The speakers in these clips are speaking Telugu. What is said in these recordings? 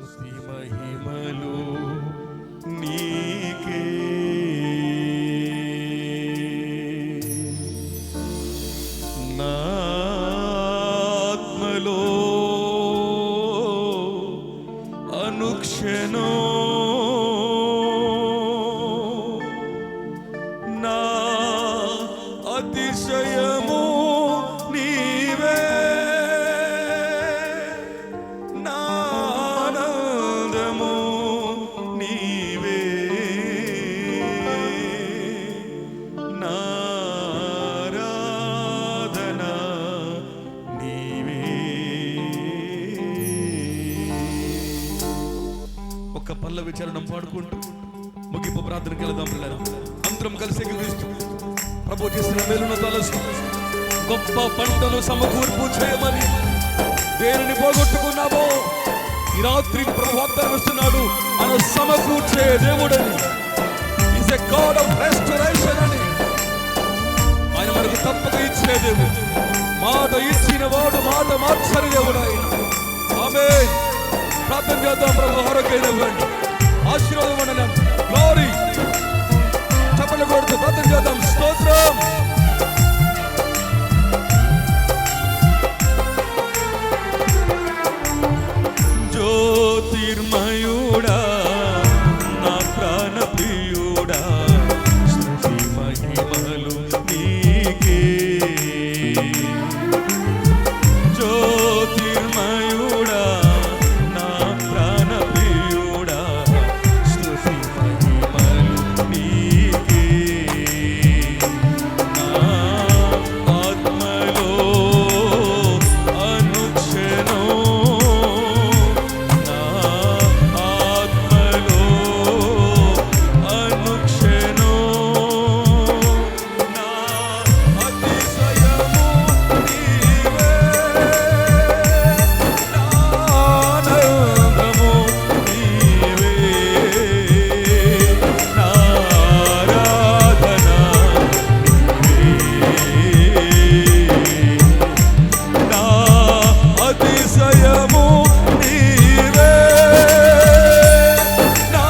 స్తుతి మహిమలు నీకే నా ఆత్మలో అనుక్షణం నా అతిశయము నీవే నా ఆనందము నీవే నా ఆరాధన నీవే. ఒక్క పల్లవి చరణం పాడుకుంటూ ముగింపు ప్రార్థనకి వెళదాం పిల్లలు. అందరం కలిసి ఎగిరిస్తూ ప్రభు చేసిన మేలును తలస్తూ గొప్ప పంటలు సమకూర్పు చేయమని దేనిని పోగొట్టుకున్నావో ఈ రాత్రి ప్రభు వాగ్దానం ఇస్తున్నాడు. ఆయన సమకూర్చే దేవుడని, is a God of restoration అని. ఆయన మనకు తప్పక ఇచ్చే దేవుడు, మాట ఇచ్చిన వాడు మాట మార్చని దేవుడు ఆయన. ఆమేన్. ప్రార్థన చేద్దాం. ప్రభు ఆరోగ్యం ఇవ్వండి, ఆశీర్వాదం ఇవ్వండి. గ్లోరీ చప్పట్లు కొడుతూ ప్రార్థన చేద్దాం. స్తోత్రం. జ్యోతిర్మయుడా నా ప్రాణ ప్రియుడా స్తుతి మహిమలు నీకే. జ్యోతిర్మయుడా నా ప్రాణ ప్రియుడా స్తుతి మహిమలు నీకే. నా ఆత్మలో అనుక్షణం నా ఆత్మలో అనుక్షణం నా అతిశయము నీవే నా ఆనందము నీవే నా ఆరాధన నా అతిశయము నీవే నా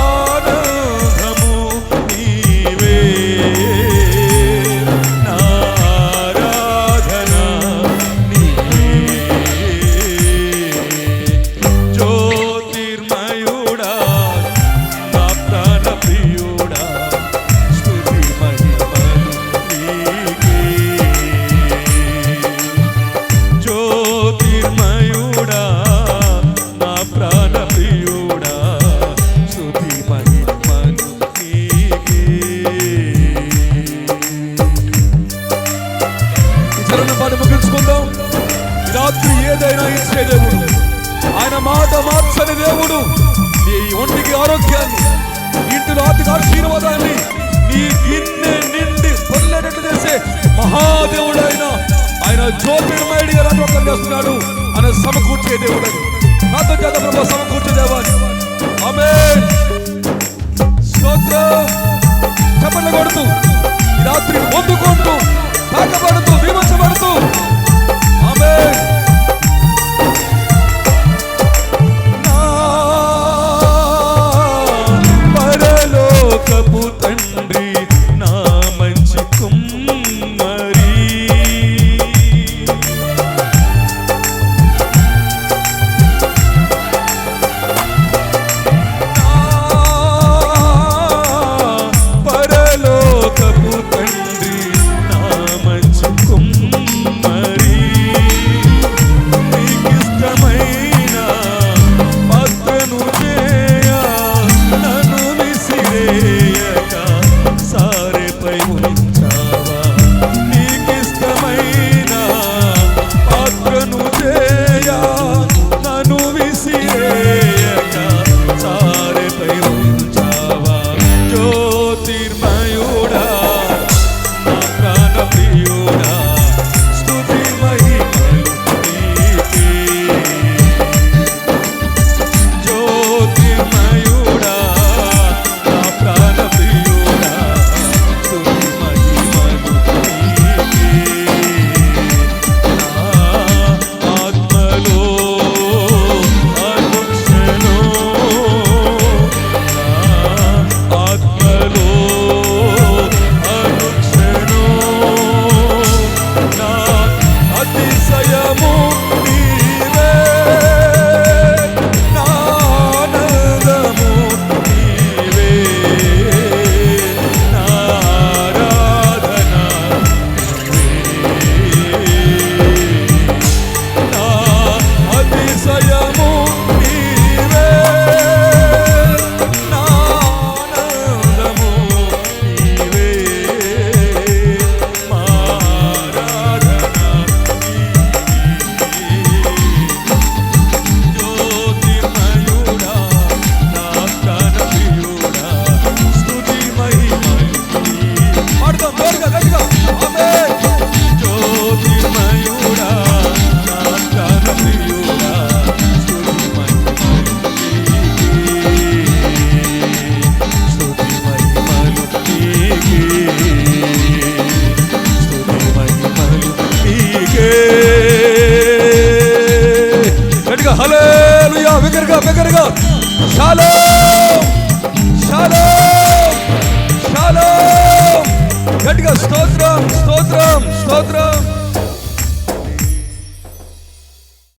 ఆనందము నీవే నా ఆరాధన నీవే. జ్యోతిర్మయుడా నా ప్రాణ ప్రియుడా స్తుతి మహిమలు నీకే. జ్యోతిర్మయుడా నా ప్రాణ ప్రియుడా స్తుతి మహిమలు నీకే. ఈ చరణ పాట ముగించుకుందాం. ఈ రాత్రి ఏదైనా ఇచ్చే దేవుడు, ఆయన మాట మార్చని దేవుడు. నీ ఒంటికి ఆరోగ్యాన్ని, ఇంటిలో ఆర్థిక ఆశీర్వాదాన్ని, నీ గిన్నె నిండి పొర్లేటట్టు చేసే మహాదేవుడైన ఆయన జ్యోతిర్మయుడిగా రాజోకం చేస్తున్నాడు. ఆయన సమకూర్చే దేవుడని ప్రార్థన చేద్దాం. ప్రభు సమకూర్చే దేవాన్ని. ఆమేన్. స్తోత్రం. చప్పట్లు కొడుతూ ఈ రాత్రి పొందుకుంటూ తాకబడుతూ విమర్శపడుతూ ఆమేన్. నా పరలోకపు తండ్రి నా మంచి కుమ్మరి బిగ్గరగా షాలోమ్ షాలోమ్ షాలోమ్. గట్టిగా స్తోత్రం స్తోత్రం స్తోత్రం.